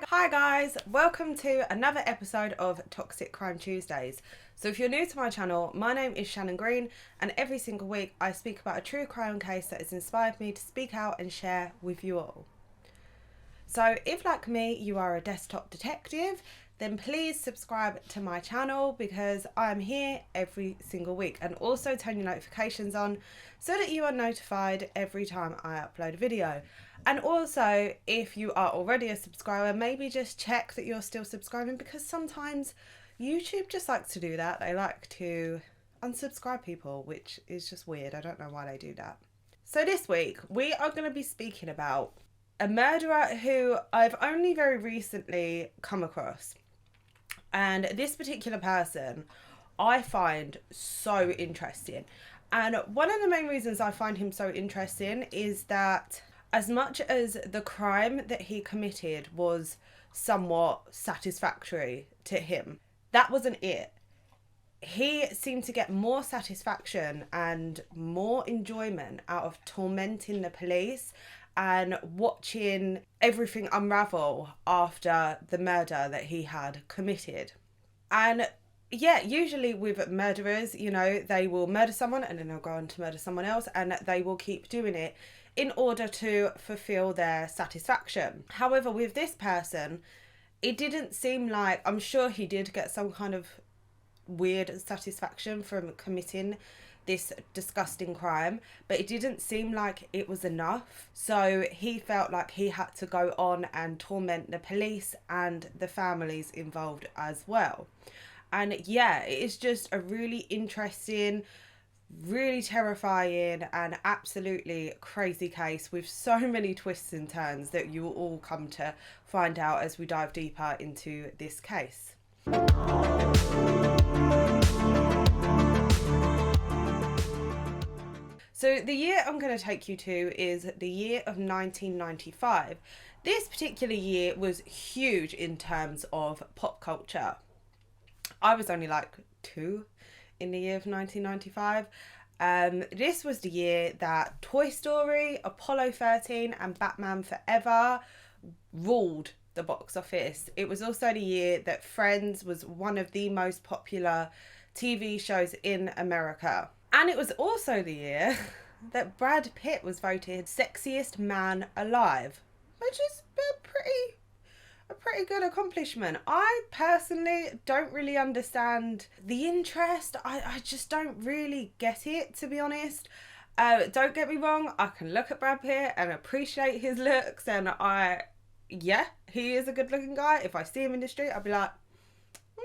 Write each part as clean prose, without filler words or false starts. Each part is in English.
Hi guys, welcome to another episode of Toxic Crime Tuesdays. So if you're new to my channel, my name is Shannon Green, and every single week I speak about a true crime case that has inspired me to speak out and share with you all. So if, like me, you are a desktop detective, then please subscribe to my channel because I am here every single week, and also turn your notifications on so that you are notified every time I upload a video. And also, if you are already a subscriber, maybe just check that you're still subscribing, because sometimes YouTube just likes to do that. They like to unsubscribe people, which is just weird. I don't know why they do that. So this week, we are going to be speaking about a murderer who I've only very recently come across. And this particular person I find so interesting. And one of the main reasons I find him so interesting is that as much as the crime that he committed was somewhat satisfactory to him, that wasn't it. He seemed to get more satisfaction and more enjoyment out of tormenting the police and watching everything unravel after the murder that he had committed. And yeah, usually with murderers, you know, they will murder someone and then they'll go on to murder someone else, and they will keep doing it in order to fulfill their satisfaction. However, with this person, it didn't seem like, I'm sure he did get some kind of weird satisfaction from committing this disgusting crime, but it didn't seem like it was enough. So he felt like he had to go on and torment the police and the families involved as well. And yeah, it is just a really interesting, really terrifying and absolutely crazy case with so many twists and turns that you will all come to find out as we dive deeper into this case. So the year I'm going to take you to is the year of 1995. This particular year was huge in terms of pop culture. I was only like 2 in the year of 1995. This was the year that Toy Story, Apollo 13 and Batman Forever ruled the box office. It was also the year that Friends was one of the most popular TV shows in America. And it was also the year that Brad Pitt was voted sexiest man alive, which is a pretty good accomplishment. I personally don't really understand the interest. I just don't really get it, to be honest. Don't get me wrong, I can look at Brad Pitt and appreciate his looks, and yeah, he is a good looking guy. If I see him in the street, I'll be like,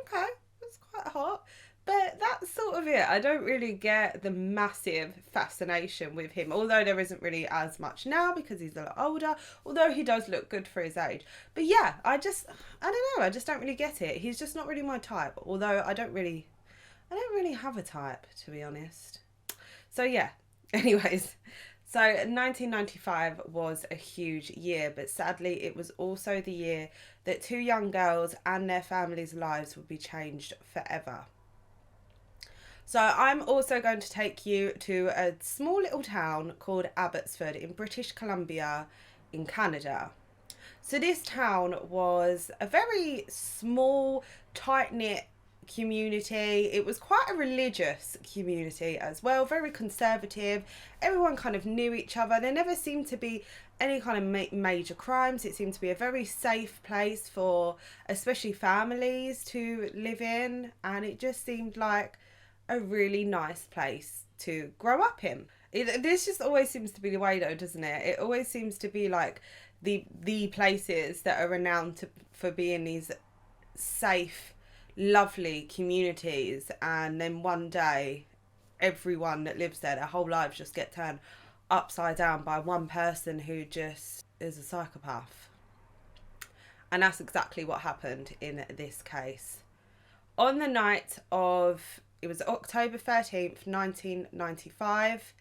okay, that's quite hot. But that's sort of it. I don't really get the massive fascination with him, although there isn't really as much now because he's a lot older, although he does look good for his age. But yeah, I just don't really get it. He's just not really my type, although I don't really have a type, to be honest. So yeah, anyways. So 1995 was a huge year, but sadly it was also the year that 2 young girls and their families' lives would be changed forever. So I'm also going to take you to a small little town called Abbotsford in British Columbia in Canada. So this town was a very small, tight-knit community. It was quite a religious community as well, very conservative. Everyone kind of knew each other. There never seemed to be any kind of major crimes. It seemed to be a very safe place for especially families to live in, and it just seemed like a really nice place to grow up in. This just always seems to be the way though, doesn't it? It always seems to be like the places that are renowned for being these safe, lovely communities, and then one day everyone that lives there, their whole lives just get turned upside down by one person who just is a psychopath. And that's exactly what happened in this case. On the night of, it was October 13th, 1995,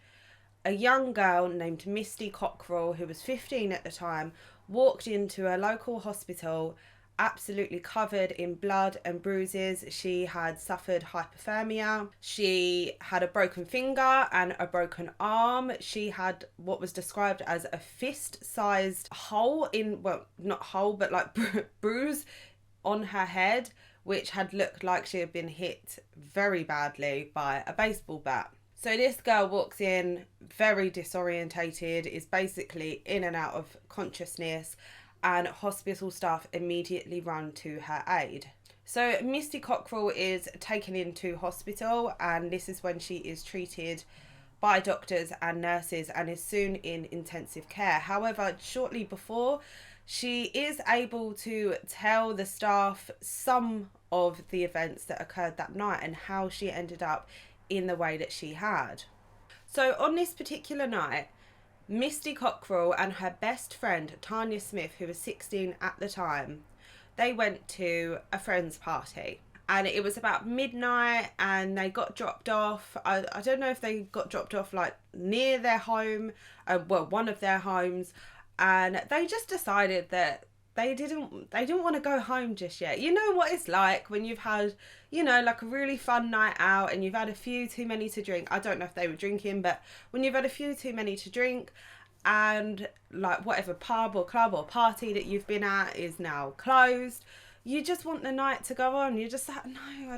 a young girl named Misty Cockrell, who was 15 at the time, walked into a local hospital absolutely covered in blood and bruises. She had suffered hypothermia. She had a broken finger and a broken arm. She had what was described as a fist-sized hole well, not hole, but like bruise on her head, which had looked like she had been hit very badly by a baseball bat. So this girl walks in very disorientated, is basically in and out of consciousness, and hospital staff immediately run to her aid. So Misty Cockrell is taken into hospital, and this is when she is treated by doctors and nurses and is soon in intensive care. However, shortly before, she is able to tell the staff some of the events that occurred that night and how she ended up in the way that she had. So on this particular night, Misty Cockrell and her best friend Tanya Smith, who was 16 at the time, they went to a friend's party, and it was about midnight, and they got dropped off. I don't know if they got dropped off like near their home, one of their homes, and they just decided that they didn't want to go home just yet. You know what it's like when you've had, like a really fun night out and you've had a few too many to drink. I don't know if they were drinking, but when you've had a few too many to drink, and like whatever pub or club or party that you've been at is now closed, you just want the night to go on. You're just like, no,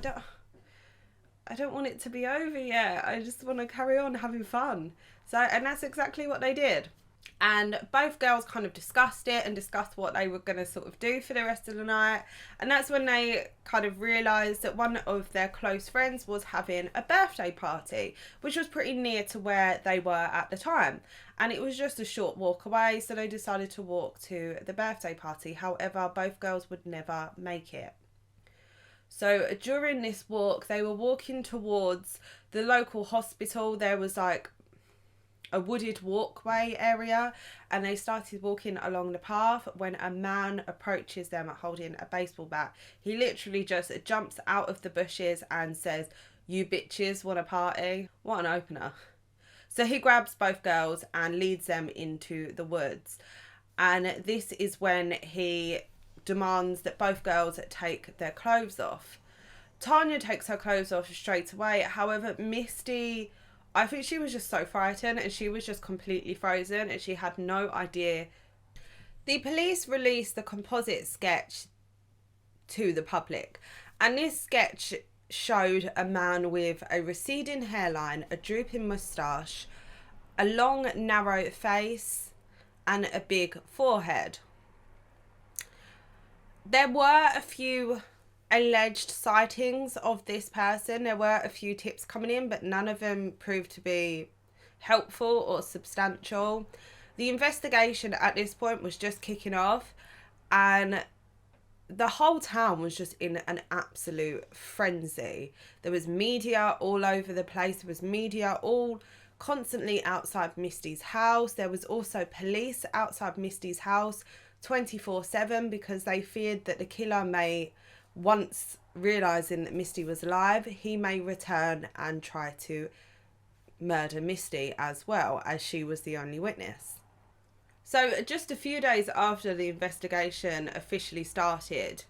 I don't want it to be over yet. I just want to carry on having fun. So, and that's exactly what they did. And both girls kind of discussed it and discussed what they were going to sort of do for the rest of the night. And that's when they kind of realised that one of their close friends was having a birthday party, which was pretty near to where they were at the time. And it was just a short walk away, so they decided to walk to the birthday party. However, both girls would never make it. So during this walk, they were walking towards the local hospital. There was like a wooded walkway area, and they started walking along the path when a man approaches them holding a baseball bat. He literally just jumps out of the bushes and says, "You bitches want a party?" What an opener. So he grabs both girls and leads them into the woods, and this is when he demands that both girls take their clothes off. Tanya takes her clothes off straight away. However, Misty, I think she was just so frightened, and she was just completely frozen, and she had no idea. The police released the composite sketch to the public, and this sketch showed a man with a receding hairline, a drooping moustache, a long narrow face, and a big forehead. There were a few alleged sightings of this person. There were a few tips coming in, but none of them proved to be helpful or substantial. The investigation at this point was just kicking off, and the whole town was just in an absolute frenzy. There was media all over the place. There was media all constantly outside Misty's house. There was also police outside Misty's house 24/7 because they feared that the killer may, once realising that Misty was alive, he may return and try to murder Misty as well, as she was the only witness. So just a few days after the investigation officially started,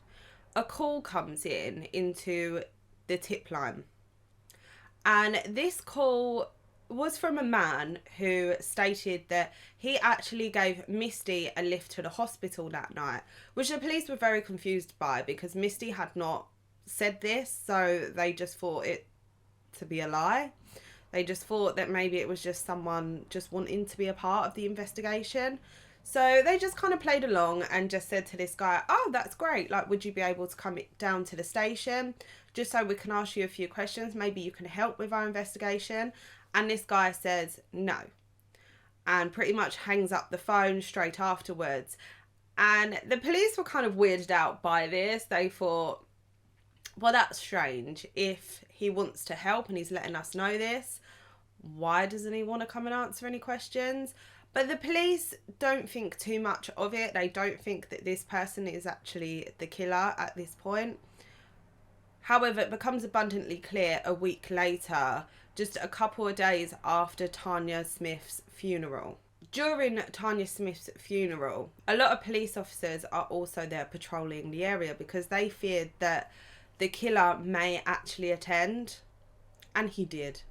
a call comes in into the tip line. And this call was from a man who stated that he actually gave Misty a lift to the hospital that night, which the police were very confused by because Misty had not said this, so they just thought it to be a lie. They just thought that maybe it was just someone just wanting to be a part of the investigation. So they just kind of played along and just said to this guy, "Oh, that's great. Like, would you be able to come down to the station just so we can ask you a few questions? Maybe you can help with our investigation." And this guy says no, and pretty much hangs up the phone straight afterwards. And the police were kind of weirded out by this. They thought, well, that's strange. If he wants to help and he's letting us know this, why doesn't he want to come and answer any questions? But the police don't think too much of it. They don't think that this person is actually the killer at this point. However, it becomes abundantly clear a week later, just a couple of days after Tanya Smith's funeral. During Tanya Smith's funeral, a lot of police officers are also there patrolling the area because they feared that the killer may actually attend. And he did.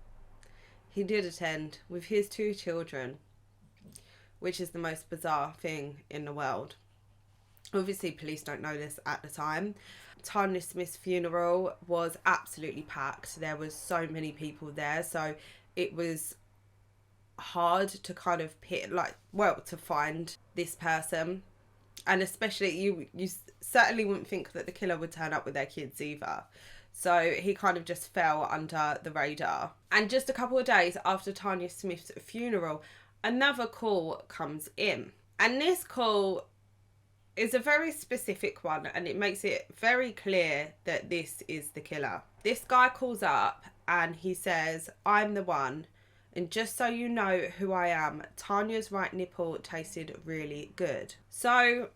He did attend with his 2 children, which is the most bizarre thing in the world. Obviously, police don't know this at the time. Tanya Smith's funeral was absolutely packed. There was so many people there, so it was hard to kind of to find this person. And especially you certainly wouldn't think that the killer would turn up with their kids either. So he kind of just fell under the radar. And just a couple of days after Tanya Smith's funeral, another call comes in. And this call is a very specific one, and it makes it very clear that this is the killer. This guy calls up and he says, "I'm the one. And just so you know who I am, Tanya's right nipple tasted really good." So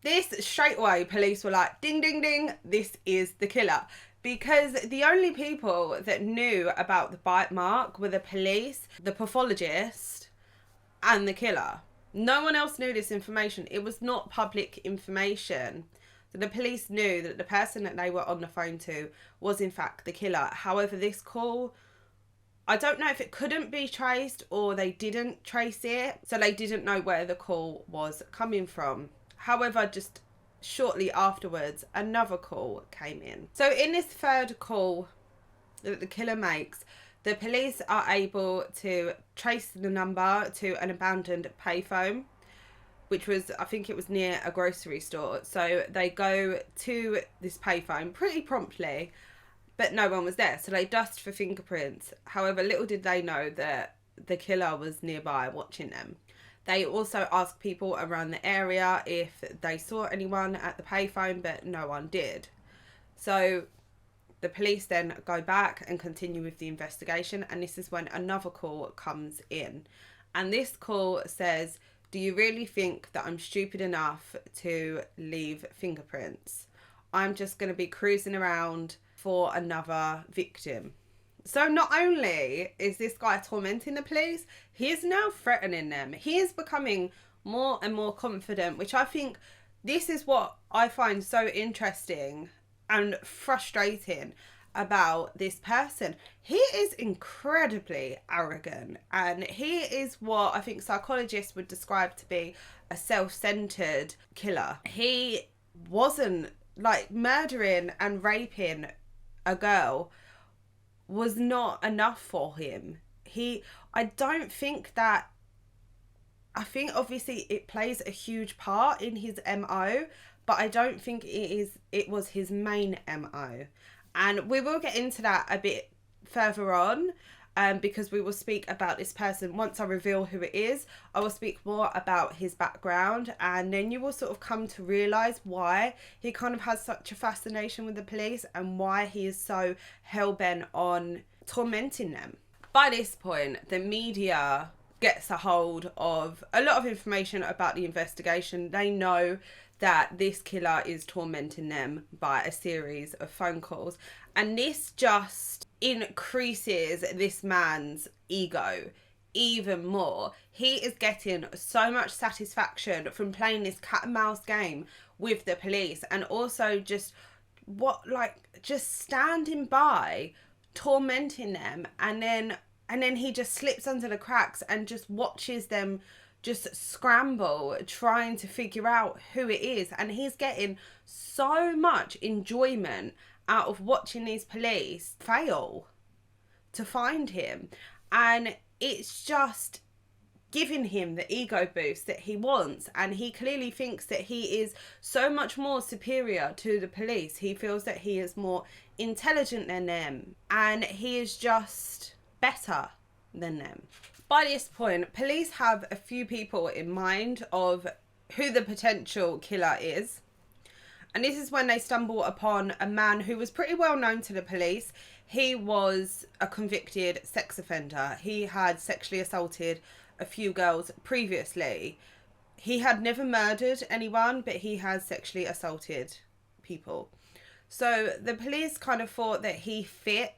this, straight away, police were like, ding, ding, ding, this is the killer. Because the only people that knew about the bite mark were the police, the pathologist, and the killer. No one else knew this information. It was not public information. So the police knew that the person that they were on the phone to was in fact the killer. However, this call, I don't know if it couldn't be traced or they didn't trace it. So they didn't know where the call was coming from. However, just shortly afterwards, another call came in. So in this third call that the killer makes, the police are able to trace the number to an abandoned payphone, which was, I think it was near a grocery store. So they go to this payphone pretty promptly, but no one was there. So they dust for fingerprints. However, little did they know that the killer was nearby watching them. They also asked people around the area if they saw anyone at the payphone, but no one did. So the police then go back and continue with the investigation, and this is when another call comes in. And this call says, "Do you really think that I'm stupid enough to leave fingerprints? I'm just going to be cruising around for another victim." So not only is this guy tormenting the police, he is now threatening them. He is becoming more and more confident, which I think this is what I find so interesting and frustrating about this person. He is incredibly arrogant, and he is what I think psychologists would describe to be a self-centered killer. He wasn't like murdering and raping a girl was not enough for him. I think obviously it plays a huge part in his MO, but I don't think it was his main MO. And we will get into that a bit further on, because we will speak about this person. Once I reveal who it is, I will speak more about his background, and then you will sort of come to realise why he kind of has such a fascination with the police and why he is so hell-bent on tormenting them. By this point, the media gets a hold of a lot of information about the investigation. They know that this killer is tormenting them by a series of phone calls, and this just increases this man's ego even more. He is getting so much satisfaction from playing this cat and mouse game with the police, and also just standing by tormenting them, and then he just slips under the cracks and just watches them just scramble trying to figure out who it is. And he's getting so much enjoyment out of watching these police fail to find him, and it's just giving him the ego boost that he wants. And he clearly thinks that he is so much more superior to the police. He feels that he is more intelligent than them, and he is just better than them. By this point, police have a few people in mind of who the potential killer is. And this is when they stumble upon a man who was pretty well known to the police. He was a convicted sex offender. He had sexually assaulted a few girls previously. He had never murdered anyone, but he has sexually assaulted people. So the police kind of thought that he fit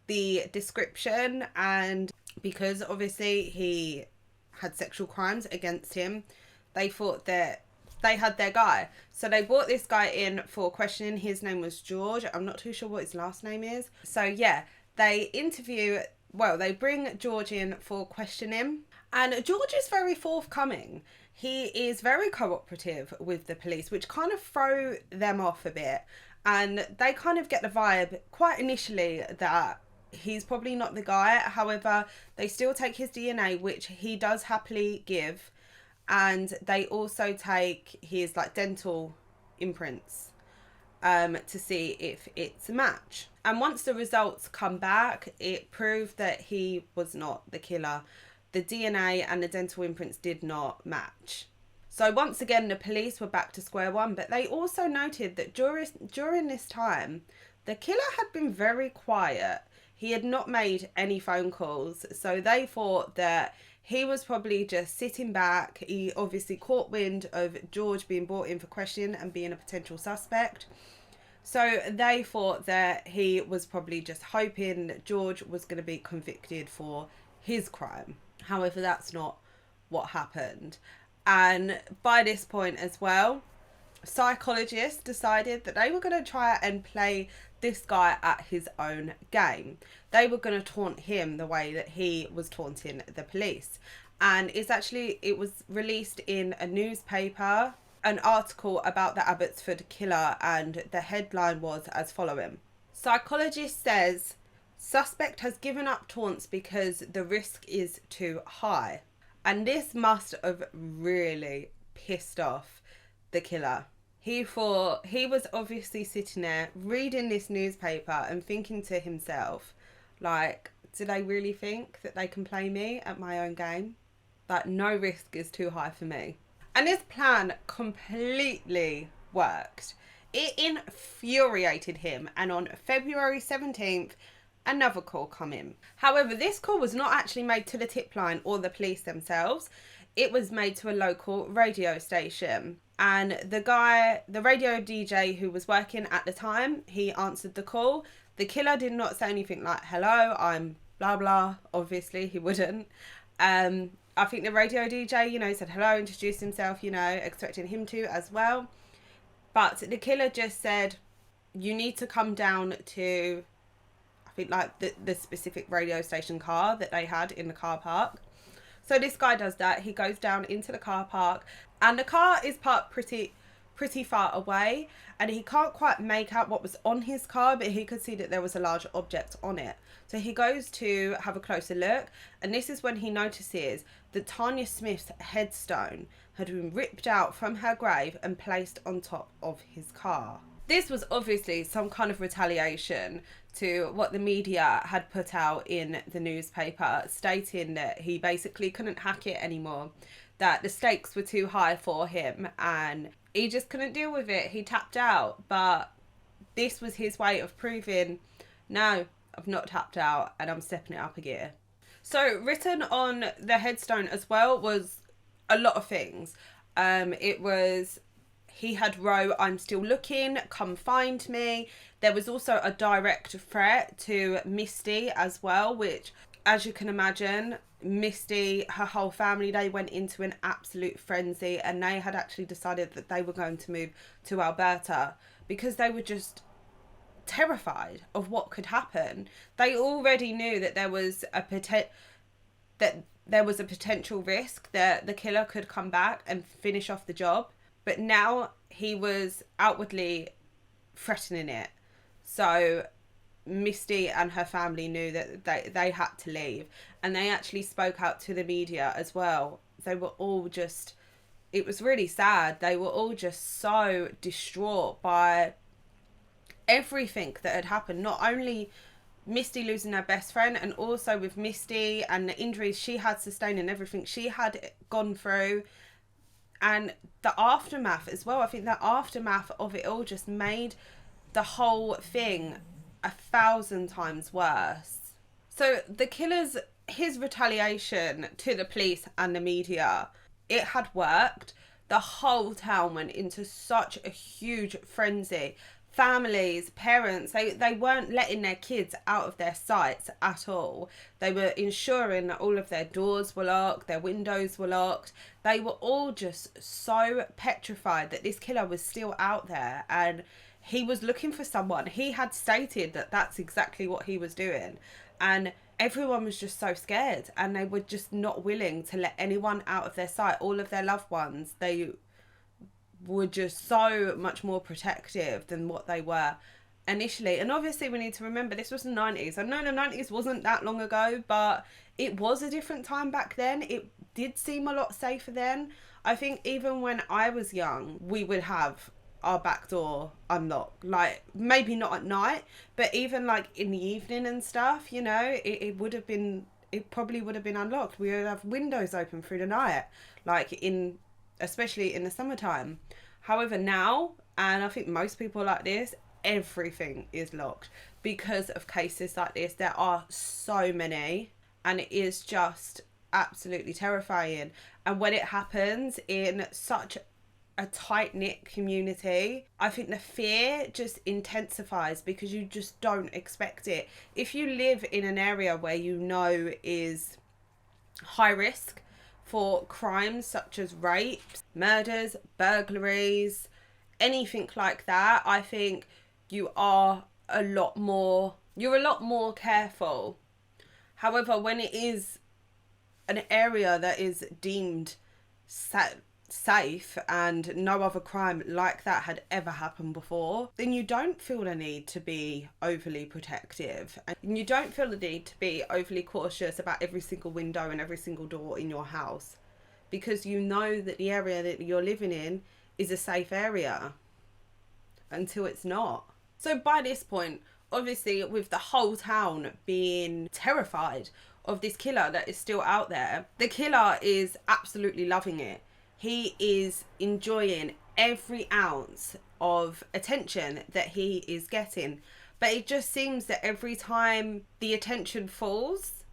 the description, and because obviously he had sexual crimes against him, they thought that they had their guy. So they brought this guy in for questioning. His name was George. I'm not too sure what his last name is. So yeah, they bring George in for questioning. And George is very forthcoming. He is very cooperative with the police, which kind of throw them off a bit. And they kind of get the vibe quite initially that he's probably not the guy. However, they still take his DNA, which he does happily give. And they also take his dental imprints to see if it's a match. And once the results come back, it proved that he was not the killer. The DNA and the dental imprints did not match. So once again, the police were back to square one, but they also noted that during this time, the killer had been very quiet. He had not made any phone calls, so they thought that he was probably just sitting back. He obviously caught wind of George being brought in for questioning and being a potential suspect. So they thought that he was probably just hoping that George was going to be convicted for his crime. However, that's not what happened. And by this point as well, psychologists decided that they were going to try and play this guy at his own game. They were going to taunt him the way that he was taunting the police. And it was released in a newspaper, an article about the Abbotsford killer, and the headline was as following. Psychologist says suspect has given up taunts because the risk is too high. And this must have really pissed off the killer. He was obviously sitting there reading this newspaper and thinking to himself, do they really think that they can play me at my own game? No risk is too high for me. And this plan completely worked. It infuriated him, and on February 17th, another call come in. However, this call was not actually made to the tip line or the police themselves. It was made to a local radio station. And the radio DJ who was working at the time, he answered the call. The killer did not say anything like, hello, I'm blah, blah. Obviously, he wouldn't. I think the radio DJ, said hello, introduced himself, expecting him to as well. But the killer just said, you need to come down to, I think, the specific radio station car that they had in the car park. So this guy does that. He goes down into the car park, and the car is parked pretty far away, and he can't quite make out what was on his car, but he could see that there was a large object on it. So he goes to have a closer look, and this is when he notices that Tanya Smith's headstone had been ripped out from her grave and placed on top of his car. This was obviously some kind of retaliation to what the media had put out in the newspaper, stating that he basically couldn't hack it anymore, that the stakes were too high for him, and he just couldn't deal with it. He tapped out. But this was his way of proving, no, I've not tapped out, and I'm stepping it up a gear. So written on the headstone as well was a lot of things. It was, he had wrote, I'm still looking, come find me. There was also a direct threat to Misty as well, which, as you can imagine, Misty, her whole family, they went into an absolute frenzy, and they had actually decided that they were going to move to Alberta because they were just terrified of what could happen. They already knew that there was a potential risk that the killer could come back and finish off the job, but now he was outwardly threatening it. So Misty and her family knew that they had to leave, and they actually spoke out to the media as well. They were all just, it was really sad. They were all just so distraught by everything that had happened. Not only Misty losing her best friend, and also with Misty and the injuries she had sustained and everything she had gone through, and the aftermath as well. I think the aftermath of it all just made the whole thing 1,000 times worse. So the killer's, his retaliation to the police and the media, it had worked. The whole town went into such a huge frenzy. families, parents, they weren't letting their kids out of their sights at all. They were ensuring that all of their doors were locked, their windows were locked. They were all just so petrified that this killer was still out there and he was looking for someone. He had stated that that's exactly what he was doing. And everyone was just so scared and they were just not willing to let anyone out of their sight. All of their loved ones, they were just so much more protective than what they were initially. And obviously we need to remember this was the 90s. I know the 90s wasn't that long ago, but it was a different time back then. It did seem a lot safer then. I think even when I was young, we would have our back door unlocked, like maybe not at night, but even like in the evening and stuff, you know, it probably would have been unlocked. We would have windows open through the night, like especially in the summertime. However, now, and I think most people like this, everything is locked because of cases like this. There are so many and it is just absolutely terrifying. And when it happens in such a tight-knit community, I think the fear just intensifies because you just don't expect it. If you live in an area where you know is high risk for crimes such as rapes, murders, burglaries, anything like that, I think you're a lot more careful. However, when it is an area that is deemed safe and no other crime like that had ever happened before, then you don't feel the need to be overly protective and you don't feel the need to be overly cautious about every single window and every single door in your house, because you know that the area that you're living in is a safe area until it's not. So by this point, obviously with the whole town being terrified of this killer that is still out there, the killer is absolutely loving it. He is enjoying every ounce of attention that he is getting. But it just seems that every time the attention falls,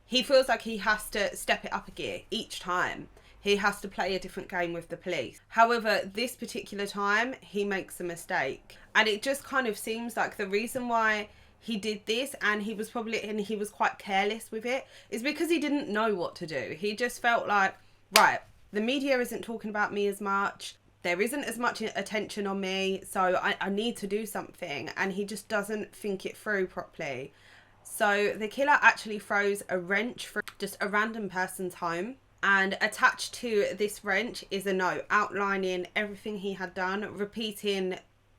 he feels like he has to step it up a gear each time. He has to play a different game with the police. However, this particular time, he makes a mistake. And it just kind of seems like the reason why he did this, and he was quite careless with it, is because he didn't know what to do. He just felt like, right, the media isn't talking about me as much. There isn't as much attention on me, so I need to do something. And he just doesn't think it through properly. So the killer actually throws a wrench through just a random person's home. And attached to this wrench is a note outlining everything he had done, repeating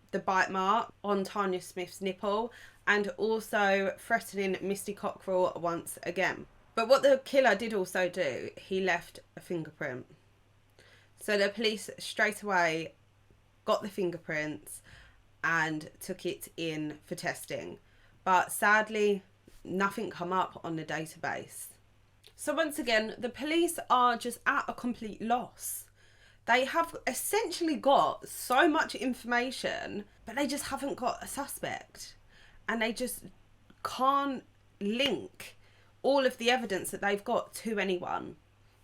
the bite mark on Tanya Smith's nipple, and also threatening Misty Cockrell once again. But what the killer did also do, he left a fingerprint. So the police straight away got the fingerprints and took it in for testing. But sadly, nothing come up on the database. So once again, the police are just at a complete loss. They have essentially got so much information, but they just haven't got a suspect. And they just can't link all of the evidence that they've got to anyone.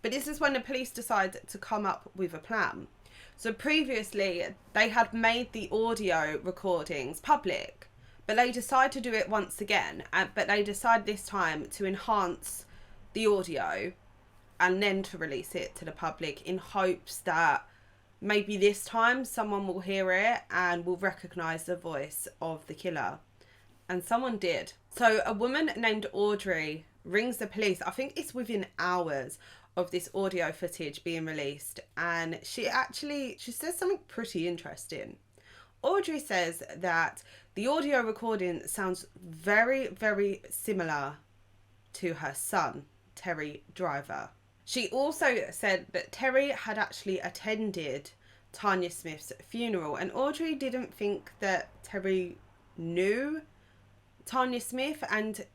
But this is when the police decide to come up with a plan. So previously, they had made the audio recordings public, but they decide to do it once again. But they decide this time to enhance the audio and then to release it to the public in hopes that maybe this time someone will hear it and will recognise the voice of the killer. And someone did. So a woman named Audrey rings the police. I think it's within hours of this audio footage being released, and she says something pretty interesting. Audrey says that the audio recording sounds very, very similar to her son, Terry Driver. She also said that Terry had actually attended Tanya Smith's funeral, and Audrey didn't think that Terry knew Tanya Smith, and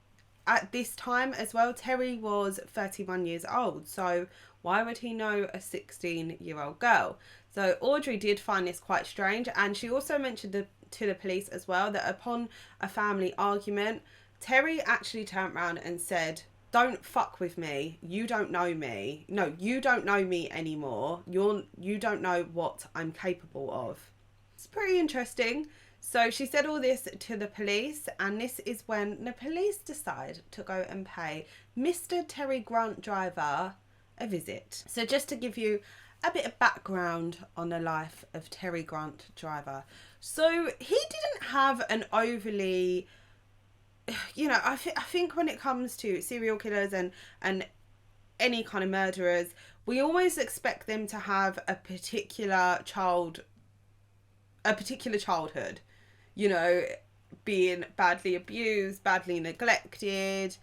at this time as well, Terry was 31 years old, so why would he know a 16-year-old girl? So Audrey did find this quite strange, and she also mentioned to the police as well that upon a family argument, Terry actually turned around and said, "Don't fuck with me, you don't know me. No, you don't know me anymore. You don't know what I'm capable of." It's pretty interesting. So she said all this to the police, and this is when the police decide to go and pay Mr. Terry Grant Driver a visit. So just to give you a bit of background on the life of Terry Grant Driver. So he didn't have an overly, I think when it comes to serial killers and any kind of murderers, we always expect them to have a particular childhood, being badly abused, badly neglected,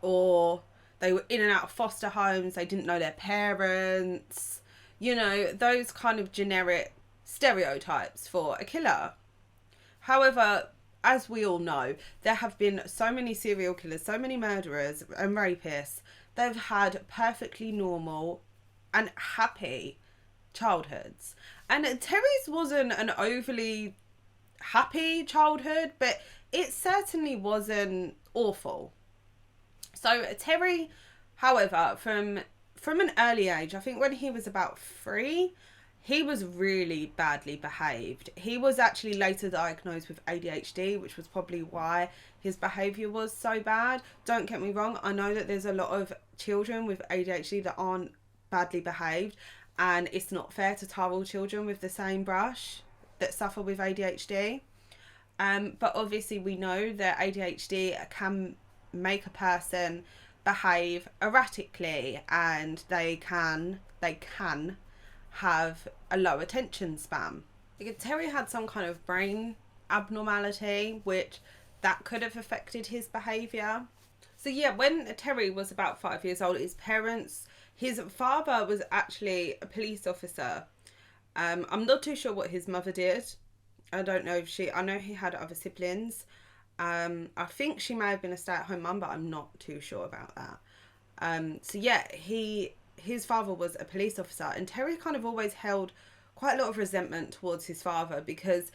or they were in and out of foster homes, they didn't know their parents, those kind of generic stereotypes for a killer. However, as we all know, there have been so many serial killers, so many murderers and rapists. They've had perfectly normal and happy childhoods. And Terry's wasn't an overly happy childhood, but it certainly wasn't awful. So Terry, however, from an early age, I think when he was about 3, he was really badly behaved. He was actually later diagnosed with ADHD, which was probably why his behaviour was so bad. Don't get me wrong, I know that there's a lot of children with ADHD that aren't badly behaved, and it's not fair to tar all children with the same brush that suffer with ADHD. But obviously we know that ADHD can make a person behave erratically, and they can have a low attention span. Terry had some kind of brain abnormality, which that could have affected his behaviour. So yeah, when Terry was about 5 years old, his father was actually a police officer. I'm not too sure what his mother did. I don't know I know he had other siblings. I think she may have been a stay-at-home mum, but I'm not too sure about that. So yeah, his father was a police officer, and Terry kind of always held quite a lot of resentment towards his father, because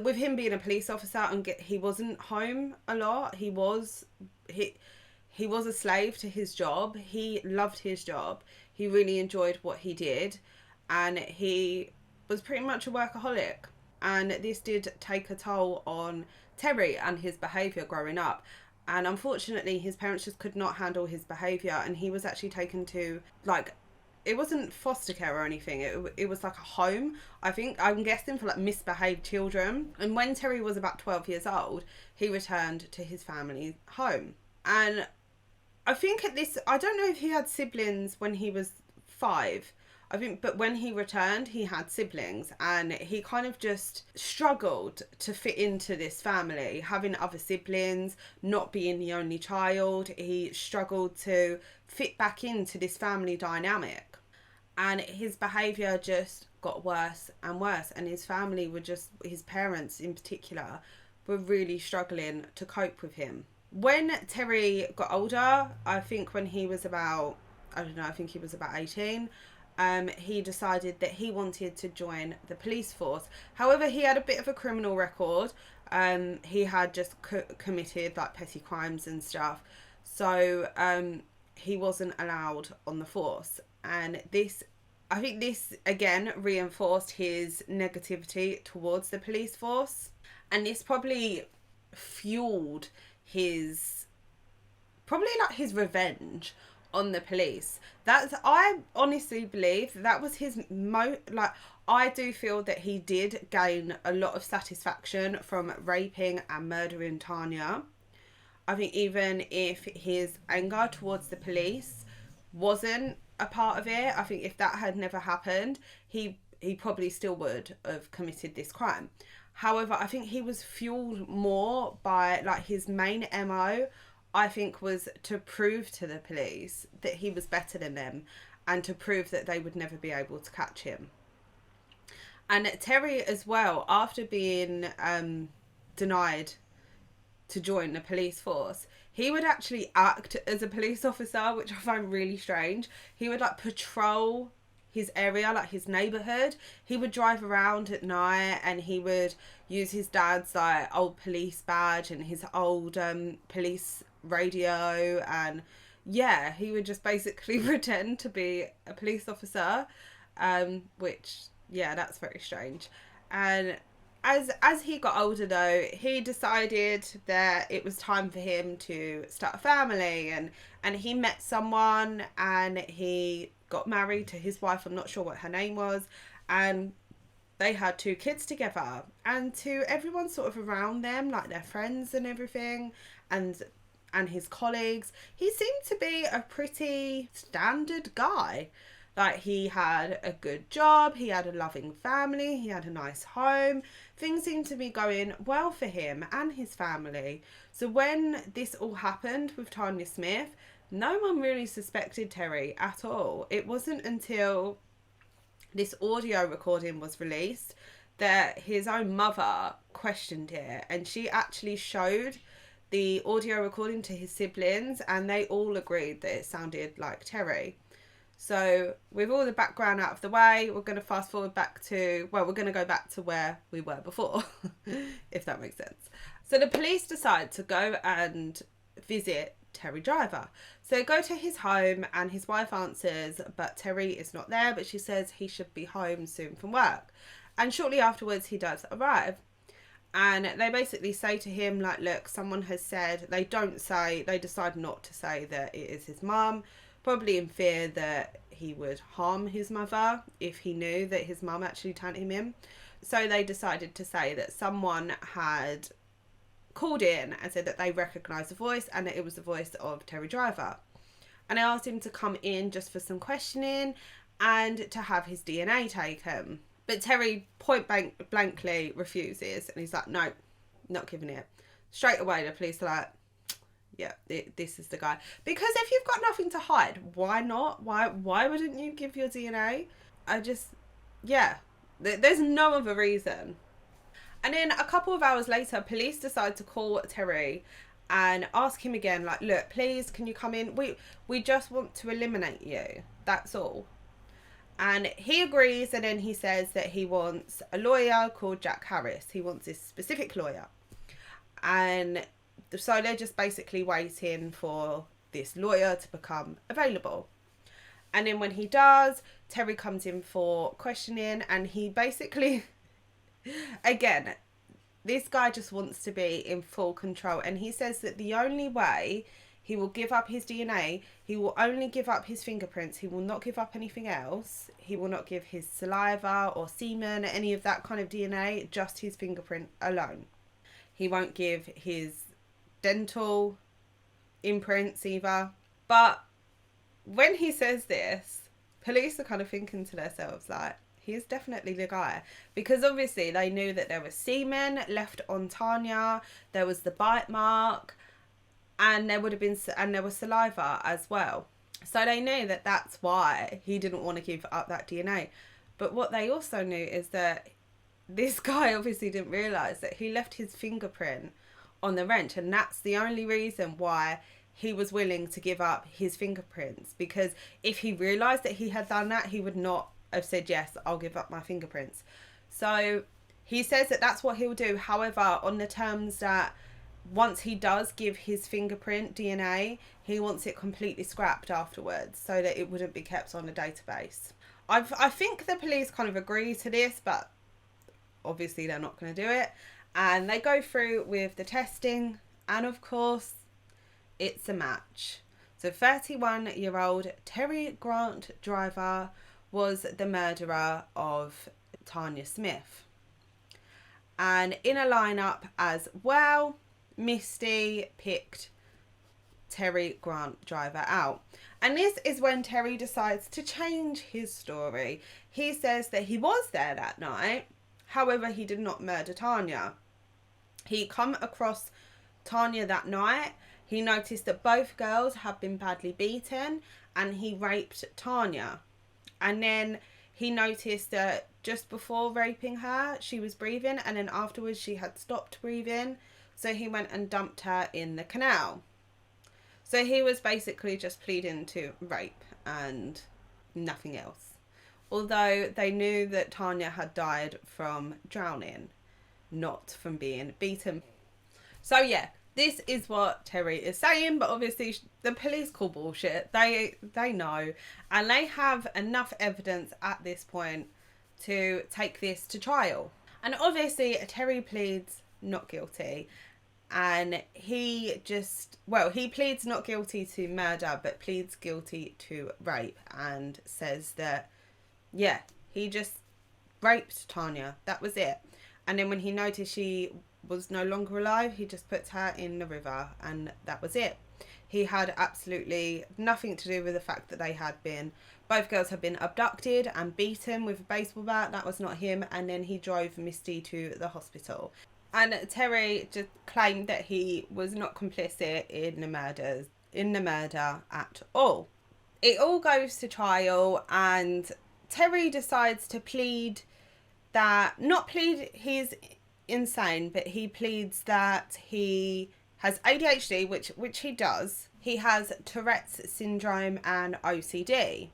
with him being a police officer and he wasn't home a lot. He was a slave to his job. He loved his job. He really enjoyed what he did, and he was pretty much a workaholic. And this did take a toll on Terry and his behaviour growing up. And unfortunately, his parents just could not handle his behaviour, and he was actually taken to, it wasn't foster care or anything. It was like a home, I'm guessing, for misbehaved children. And when Terry was about 12 years old, he returned to his family's home. And I think I don't know if he had siblings when he was 5. But when he returned, he had siblings, and he kind of just struggled to fit into this family, having other siblings, not being the only child. He struggled to fit back into this family dynamic, and his behaviour just got worse and worse, and his family his parents in particular, were really struggling to cope with him. When Terry got older, I think when he was about, I think he was about 18, he decided that he wanted to join the police force. However, he had a bit of a criminal record. He had just committed petty crimes and stuff. So he wasn't allowed on the force. And I think this again reinforced his negativity towards the police force. And this probably fueled his revenge on the police. I honestly believe that was his I do feel that he did gain a lot of satisfaction from raping and murdering Tanya. I think even if his anger towards the police wasn't a part of it, I think if that had never happened, he probably still would have committed this crime. However, I think he was fueled more by his main MO, I think, was to prove to the police that he was better than them, and to prove that they would never be able to catch him. And Terry as well, after being denied to join the police force, he would actually act as a police officer, which I find really strange. He would patrol his area, his neighbourhood. He would drive around at night, and he would use his dad's old police badge and his old police radio, and he would just basically pretend to be a police officer, which Yeah, that's very strange. And as he got older though, he decided that it was time for him to start a family, and he met someone and he got married to his wife. I'm not sure what her name was, and they had two kids together. And to everyone sort of around them, like their friends and everything, and his colleagues, he seemed to be a pretty standard guy. Like, he had a good job, he had a loving family, he had a nice home. Things seemed to be going well for him and his family. So when this all happened with Tanya Smith, no one really suspected Terry at all. It wasn't until this audio recording was released that his own mother questioned it, and she actually showed the audio recording to his siblings, and they all agreed that it sounded like Terry. So with all the background out of the way, we're going to fast forward back to, well, we're going to go back to where we were before, if that makes sense. So the police decide to go and visit Terry Driver. So they go to his home, and his wife answers, but Terry is not there, but she says he should be home soon from work. And shortly afterwards, he does arrive. And they basically say to him, like, look, someone has said, they decide not to say that it is his mum, probably in fear that he would harm his mother if he knew that his mum actually turned him in. So they decided to say that someone had called in and said that they recognised the voice and that it was the voice of Terry Driver. And they asked him to come in just for some questioning and to have his DNA taken. But Terry blankly refuses, and he's like, no, not giving it. Straight away, the police are like, yeah, this is the guy. Because if you've got nothing to hide, why not? Why wouldn't you give your DNA? There's no other reason. And then a couple of hours later, police decide to call Terry and ask him again, like, look, please, can you come in? We just want to eliminate you. That's all. And he agrees, and then he says that he wants a lawyer called Jack Harris. He wants this specific lawyer. And so they're just basically waiting for this lawyer to become available. And then when he does, Terry comes in for questioning, and he basically, again, this guy just wants to be in full control. And he says that the only way he will give up his DNA, he will only give up his fingerprints. He will not give up anything else. He will not give his saliva or semen, any of that kind of DNA, just his fingerprint alone. He won't give his dental imprints either. But when he says this, police are kind of thinking to themselves, like, he is definitely the guy. Because obviously they knew that there was semen left on Tanya, there was the bite mark, and there was saliva as well. So they knew that that's why he didn't want to give up that DNA. But what they also knew is that this guy obviously didn't realise that he left his fingerprint on the wrench, and that's the only reason why he was willing to give up his fingerprints. Because if he realised that he had done that, he would not have said, yes, I'll give up my fingerprints. So he says that that's what he'll do. However, on the terms that once he does give his fingerprint DNA, he wants it completely scrapped afterwards so that it wouldn't be kept on a database. I think the police kind of agree to this, but obviously they're not going to do it. And they go through with the testing, and of course, it's a match. So 31-year-old Terry Grant Driver was the murderer of Tanya Smith. And in a lineup as well, Misty picked Terry Grant Driver out. And this is when Terry decides to change his story. He says that he was there that night, however, he did not murder Tanya. He come across Tanya that night. He noticed that both girls had been badly beaten, and he raped Tanya. And then he noticed that just before raping her, she was breathing, and then afterwards she had stopped breathing. So he went and dumped her in the canal. So he was basically just pleading to rape and nothing else. Although they knew that Tanya had died from drowning, not from being beaten. So yeah, this is what Terry is saying, but obviously the police call bullshit. They know, and they have enough evidence at this point to take this to trial. And obviously Terry pleads not guilty, and he pleads not guilty to murder but pleads guilty to rape, and says that he just raped Tanya, that was it. And then when he noticed she was no longer alive, he just put her in the river, and that was it. He had absolutely nothing to do with the fact that both girls had been abducted and beaten with a baseball bat. That was not him. And then he drove Misty to the hospital. And Terry just claimed that he was not complicit in the murder at all. It all goes to trial, and Terry decides to plead he's insane, but he pleads that he has ADHD, which he does. He has Tourette's syndrome and OCD.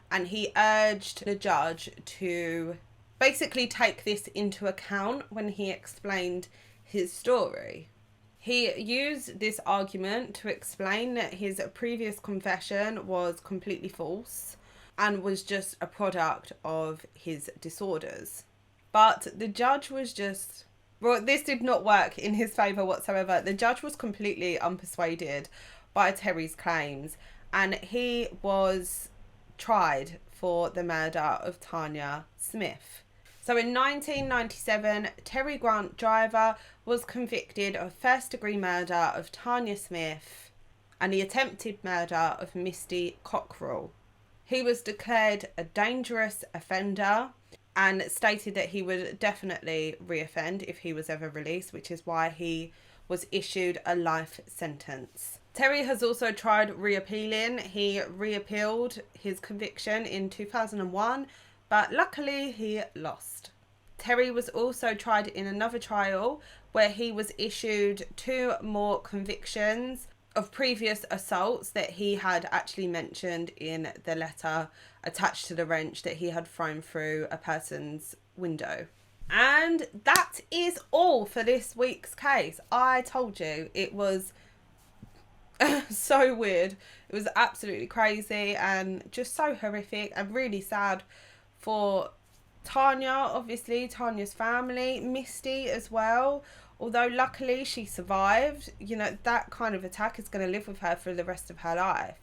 And he urged the judge to basically take this into account when he explained his story. He used this argument to explain that his previous confession was completely false and was just a product of his disorders. But the judge was this did not work in his favour whatsoever. The judge was completely unpersuaded by Terry's claims, and he was tried for the murder of Tanya Smith. So in 1997, Terry Grant Driver was convicted of first-degree murder of Tanya Smith and the attempted murder of Misty Cockrell. He was declared a dangerous offender and stated that he would definitely reoffend if he was ever released, which is why he was issued a life sentence. Terry has also tried reappealing. He reappealed his conviction in 2001, but luckily he lost. Terry was also tried in another trial where he was issued 2 more convictions of previous assaults that he had actually mentioned in the letter attached to the wrench that he had thrown through a person's window. And that is all for this week's case. I told you it was so weird. It was absolutely crazy and just so horrific and really sad for Tanya, obviously, Tanya's family, Misty as well. Although luckily she survived, that kind of attack is going to live with her for the rest of her life.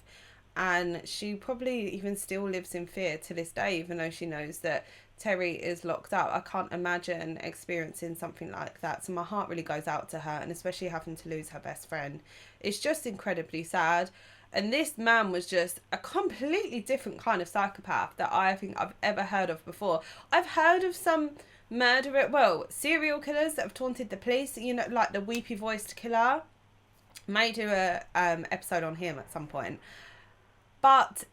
And she probably even still lives in fear to this day, even though she knows that Terry is locked up. I can't imagine experiencing something like that. So my heart really goes out to her, and especially having to lose her best friend. It's just incredibly sad. And this man was just a completely different kind of psychopath that I think I've ever heard of before. I've heard of some serial killers that have taunted the police, like the weepy voiced killer. May do a episode on him at some point. But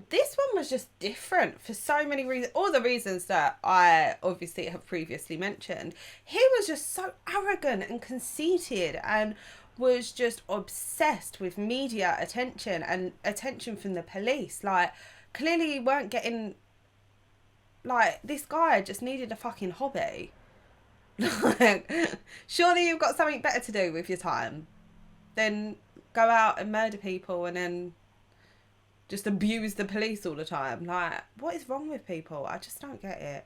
this one was just different for so many reasons. All the reasons that I obviously have previously mentioned. He was just so arrogant and conceited and was just obsessed with media attention and attention from the police. Like, clearly you weren't getting... Like, this guy just needed a fucking hobby. Like, surely you've got something better to do with your time than go out and murder people and then just abuse the police all the time. Like, what is wrong with people? I just don't get it.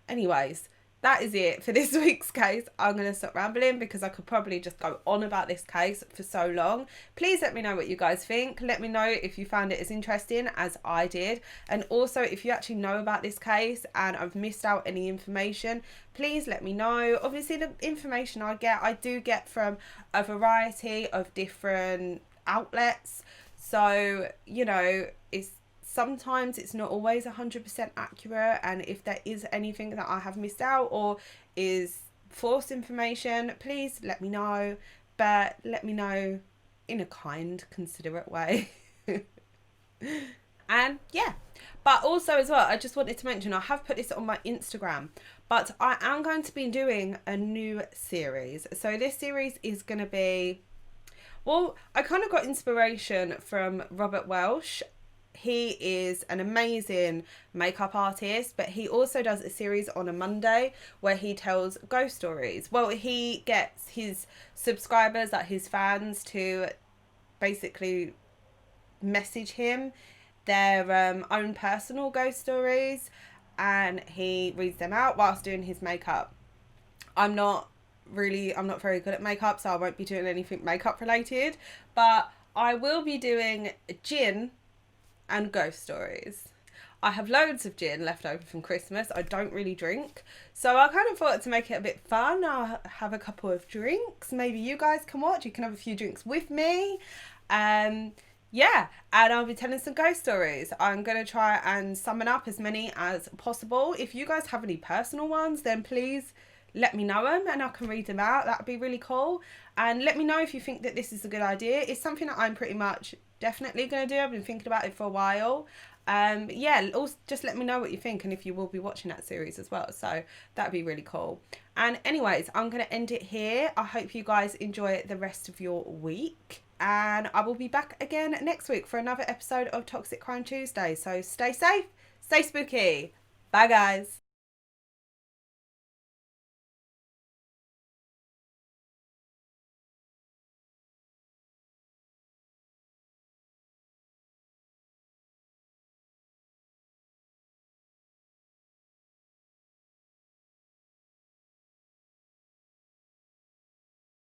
Anyways, that is it for this week's case. I'm going to stop rambling because I could probably just go on about this case for so long. Please let me know what you guys think. Let me know if you found it as interesting as I did. And also, if you actually know about this case and I've missed out any information, please let me know. Obviously, the information I do get from a variety of different outlets. So, sometimes it's not always 100% accurate, and if there is anything that I have missed out or is false information, please let me know, but let me know in a kind, considerate way. And yeah, but also as well, I just wanted to mention, I have put this on my Instagram, but I am going to be doing a new series. So this series is going to be... Well, I kind of got inspiration from Robert Welsh. He is an amazing makeup artist, but he also does a series on a Monday where he tells ghost stories. Well, he gets his subscribers, like his fans, to basically message him their own personal ghost stories. and he reads them out whilst doing his makeup. I'm not very good at makeup, so I won't be doing anything makeup related, but I will be doing gin and ghost stories. I have loads of gin left over from Christmas. I don't really drink, so I kind of thought to make it a bit fun, I'll have a couple of drinks. Maybe you guys can watch. You can have a few drinks with me. Yeah, and I'll be telling some ghost stories. I'm going to try and summon up as many as possible. If you guys have any personal ones, then please let me know them and I can read them out. That would be really cool. And let me know if you think that this is a good idea. It's something that I'm pretty much definitely going to do. I've been thinking about it for a while. Yeah, also just let me know what you think and if you will be watching that series as well. So that'd be really cool. And anyways, I'm going to end it here. I hope you guys enjoy the rest of your week. And I will be back again next week for another episode of Toxic Crime Tuesday. So stay safe, stay spooky. Bye, guys.